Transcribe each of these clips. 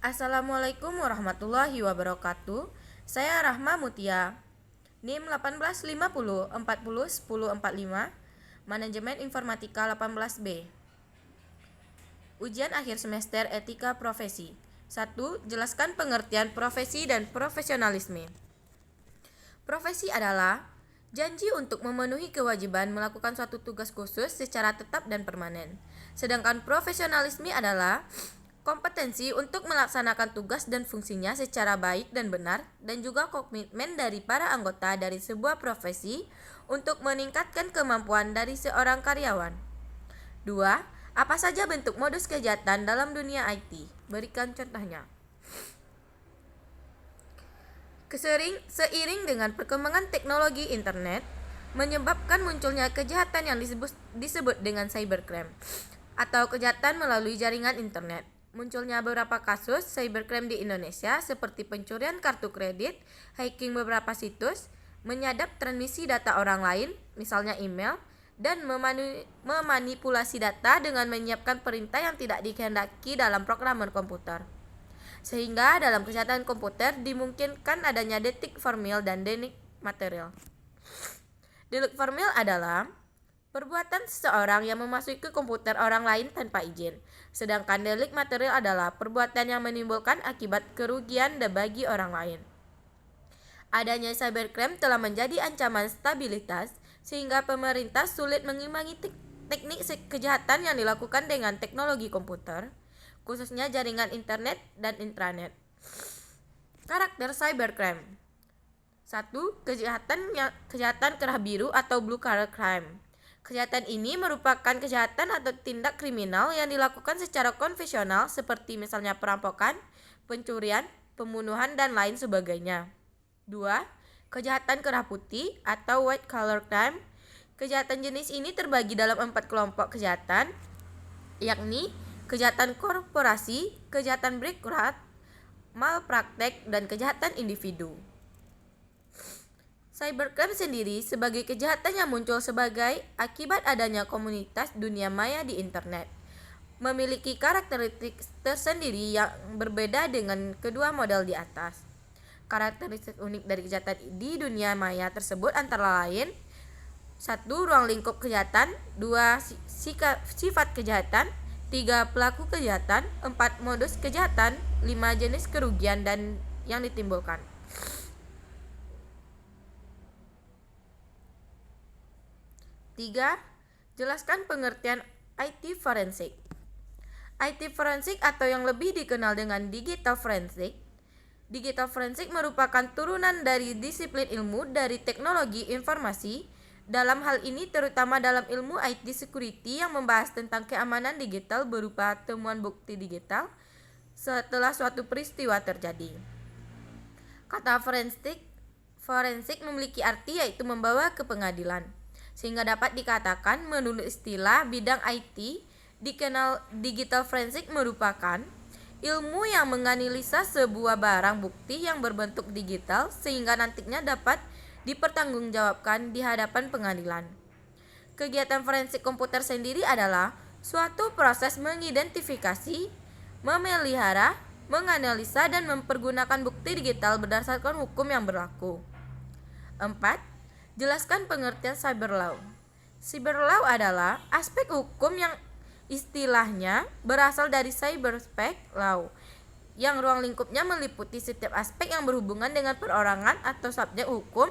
Assalamualaikum warahmatullahi wabarakatuh. Saya Rahma Mutia. NIM 1850 40 10 45, Manajemen Informatika 18B. Ujian akhir semester Etika Profesi. 1. Jelaskan pengertian profesi dan profesionalisme. Profesi adalah janji untuk memenuhi kewajiban melakukan suatu tugas khusus secara tetap dan permanen. Sedangkan profesionalisme adalah kompetensi untuk melaksanakan tugas dan fungsinya secara baik dan benar, dan juga komitmen dari para anggota dari sebuah profesi untuk meningkatkan kemampuan dari seorang karyawan. 2. Apa saja bentuk modus kejahatan dalam dunia IT? Berikan contohnya. Seiring dengan perkembangan teknologi internet, menyebabkan munculnya kejahatan yang disebut dengan cybercrime atau kejahatan melalui jaringan internet. Munculnya beberapa kasus cybercrime di Indonesia seperti pencurian kartu kredit, hacking beberapa situs, menyadap transmisi data orang lain, misalnya email, dan memanipulasi data dengan menyiapkan perintah yang tidak dikehendaki dalam programmer komputer. Sehingga dalam kejahatan komputer dimungkinkan adanya delik formil dan delik material. Delik formil adalah perbuatan seseorang yang memasuki komputer orang lain tanpa izin. Sedangkan delik material adalah perbuatan yang menimbulkan akibat kerugian bagi orang lain. Adanya cybercrime telah menjadi ancaman stabilitas sehingga pemerintah sulit mengimbangi teknik kejahatan yang dilakukan dengan teknologi komputer, khususnya jaringan internet dan intranet. Karakter cybercrime. 1. Kejahatan kerah biru atau blue collar crime. Kejahatan ini merupakan kejahatan atau tindak kriminal yang dilakukan secara konvensional seperti misalnya perampokan, pencurian, pembunuhan, dan lain sebagainya. 2. Kejahatan kerah putih atau white collar crime. Kejahatan jenis ini terbagi dalam 4 kelompok kejahatan, yakni kejahatan korporasi, kejahatan birokrat, malpraktek, dan kejahatan individu. Cybercrime sendiri sebagai kejahatan yang muncul sebagai akibat adanya komunitas dunia maya di internet, memiliki karakteristik tersendiri yang berbeda dengan kedua model di atas. Karakteristik unik dari kejahatan di dunia maya tersebut antara lain: 1. Ruang lingkup kejahatan, 2. Sifat kejahatan, 3. Pelaku kejahatan, 4. Modus kejahatan, 5. Jenis kerugian dan yang ditimbulkan. 3. Jelaskan pengertian IT forensik. IT forensik atau yang lebih dikenal dengan digital forensik. Digital forensik merupakan turunan dari disiplin ilmu dari teknologi informasi. Dalam hal ini terutama dalam ilmu IT security yang membahas tentang keamanan digital berupa temuan bukti digital setelah suatu peristiwa terjadi. Kata forensik memiliki arti yaitu membawa ke pengadilan, sehingga dapat dikatakan menurut istilah bidang IT, digital forensik merupakan ilmu yang menganalisa sebuah barang bukti yang berbentuk digital sehingga nantinya dapat dipertanggungjawabkan di hadapan pengadilan. Kegiatan forensik komputer sendiri adalah suatu proses mengidentifikasi, memelihara, menganalisa, dan mempergunakan bukti digital berdasarkan hukum yang berlaku. 4. Jelaskan pengertian cyber law. Cyber law adalah aspek hukum yang istilahnya berasal dari cyberspec law, yang ruang lingkupnya meliputi setiap aspek yang berhubungan dengan perorangan atau subjek hukum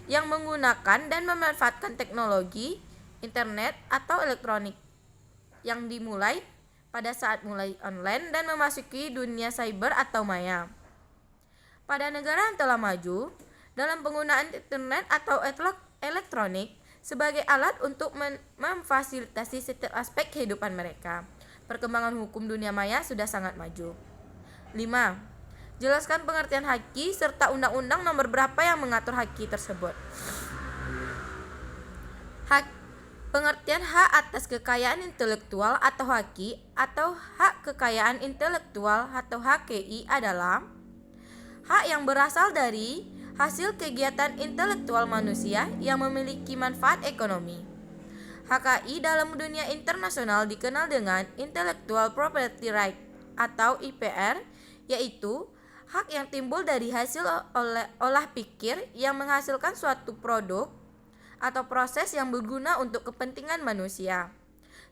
yang menggunakan dan memanfaatkan teknologi, internet, atau elektronik yang dimulai pada saat mulai online dan memasuki dunia cyber atau maya. Pada negara yang telah maju, dalam penggunaan internet atau elektronik sebagai alat untuk memfasilitasi setiap aspek kehidupan mereka, perkembangan hukum dunia maya sudah sangat maju. 5. Jelaskan pengertian haki serta undang-undang nomor berapa yang mengatur haki tersebut. Pengertian hak atas kekayaan intelektual atau haki atau hak kekayaan intelektual atau HKI adalah hak yang berasal dari hasil kegiatan intelektual manusia yang memiliki manfaat ekonomi. HKI dalam dunia internasional dikenal dengan Intellectual Property Right atau IPR, yaitu hak yang timbul dari hasil olah pikir yang menghasilkan suatu produk atau proses yang berguna untuk kepentingan manusia.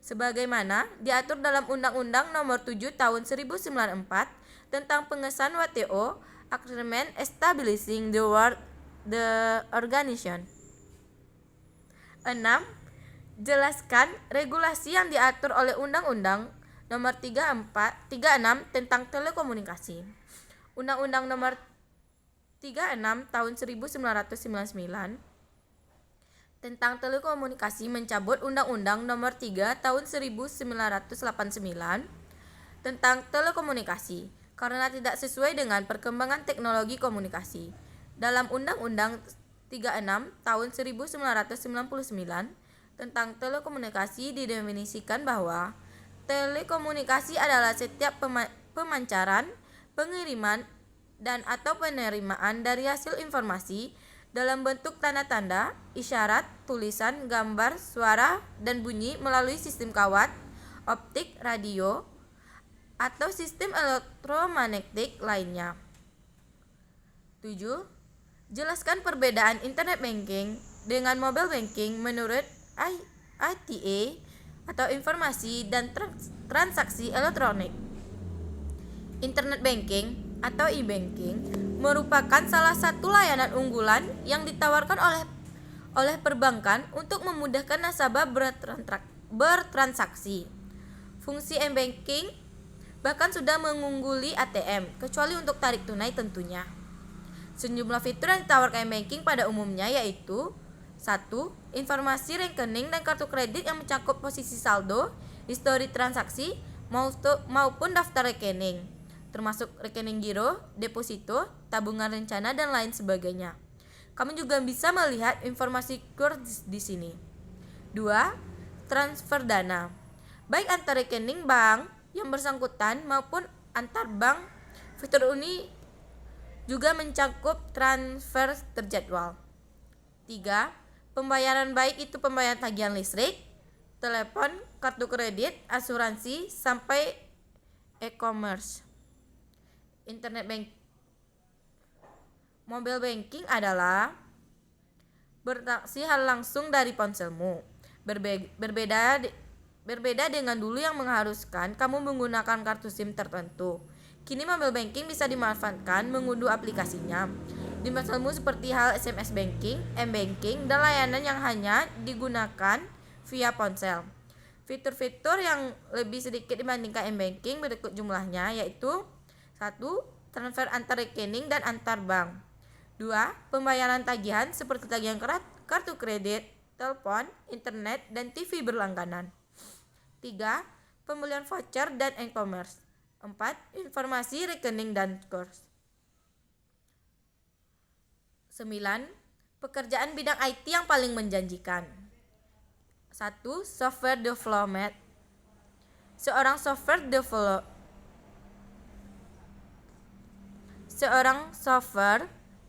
Sebagaimana diatur dalam Undang-Undang Nomor 7 Tahun 1994 tentang pengesahan WTO, Agreement Establishing the Organization. 6. Jelaskan regulasi yang diatur oleh Undang-Undang Nomor 36 tentang telekomunikasi. Undang-Undang Nomor 36 Tahun 1999 tentang telekomunikasi mencabut Undang-Undang Nomor 3 Tahun 1989 tentang telekomunikasi karena tidak sesuai dengan perkembangan teknologi komunikasi. Dalam Undang-Undang 36 Tahun 1999 tentang telekomunikasi didefinisikan bahwa telekomunikasi adalah setiap pemancaran, pengiriman, dan atau penerimaan dari hasil informasi dalam bentuk tanda-tanda, isyarat, tulisan, gambar, suara, dan bunyi melalui sistem kawat, optik, radio, atau sistem elektromagnetik lainnya. 7. Jelaskan perbedaan internet banking dengan mobile banking menurut ITA atau informasi dan transaksi elektronik. Internet banking atau e-banking merupakan salah satu layanan unggulan yang ditawarkan oleh perbankan untuk memudahkan nasabah bertransaksi. Fungsi e-banking bahkan sudah mengungguli ATM, kecuali untuk tarik tunai tentunya. Sejumlah fitur yang ditawarkan e-banking pada umumnya yaitu 1. Informasi rekening dan kartu kredit yang mencakup posisi saldo, histori transaksi, maupun daftar rekening, termasuk rekening giro, deposito, tabungan rencana, dan lain sebagainya. Kamu juga bisa melihat informasi kurs di sini. 2. Transfer dana, baik antar rekening bank yang bersangkutan maupun antar bank. Fitur ini juga mencakup transfer terjadwal. 3. Pembayaran baik itu pembayaran tagihan listrik, telepon, kartu kredit, asuransi, sampai e-commerce. Internet bank, mobile banking adalah bertransaksi hal langsung dari ponselmu. Berbeda dengan dulu yang mengharuskan kamu menggunakan kartu SIM tertentu. Kini mobile banking bisa dimanfaatkan mengunduh aplikasinya di ponselmu seperti hal SMS banking, m-banking, dan layanan yang hanya digunakan via ponsel. Fitur-fitur yang lebih sedikit dibandingkan m-banking berikut jumlahnya, yaitu 1. Transfer antar rekening dan antar bank. 2. Pembayaran tagihan seperti tagihan kartu kredit, telepon, internet, dan TV berlangganan. 3. Pembelian voucher dan e-commerce. 4. Informasi rekening dan kurs. 9. Pekerjaan bidang IT yang paling menjanjikan. 1. Software development. Seorang software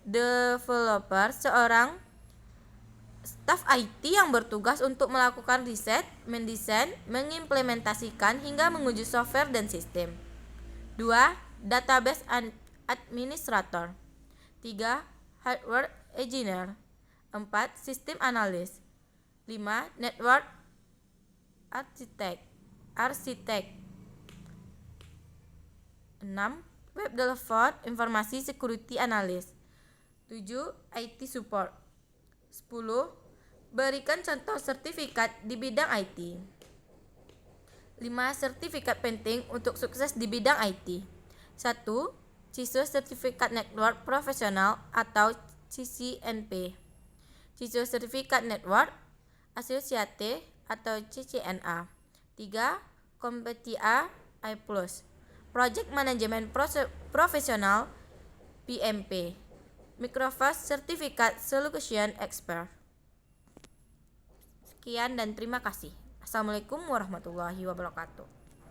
developer, seorang staf IT yang bertugas untuk melakukan riset, mendesain, mengimplementasikan, hingga menguji software dan sistem. 2. Database administrator. 3. Hardware engineer. 4. System analyst. 5. Network architect. 6. Web developer, informasi security analyst. 7. IT support. 10. Berikan contoh sertifikat di bidang IT. 5 sertifikat penting untuk sukses di bidang IT. 1. Cisco Certificate Network Professional atau CCNP. Cisco Certificate Network Associate atau CCNA. 3. CompTIA I+. Project Management Professional PMP. Microsoft Certificate Solution Expert. Sekian dan terima kasih. Assalamualaikum warahmatullahi wabarakatuh.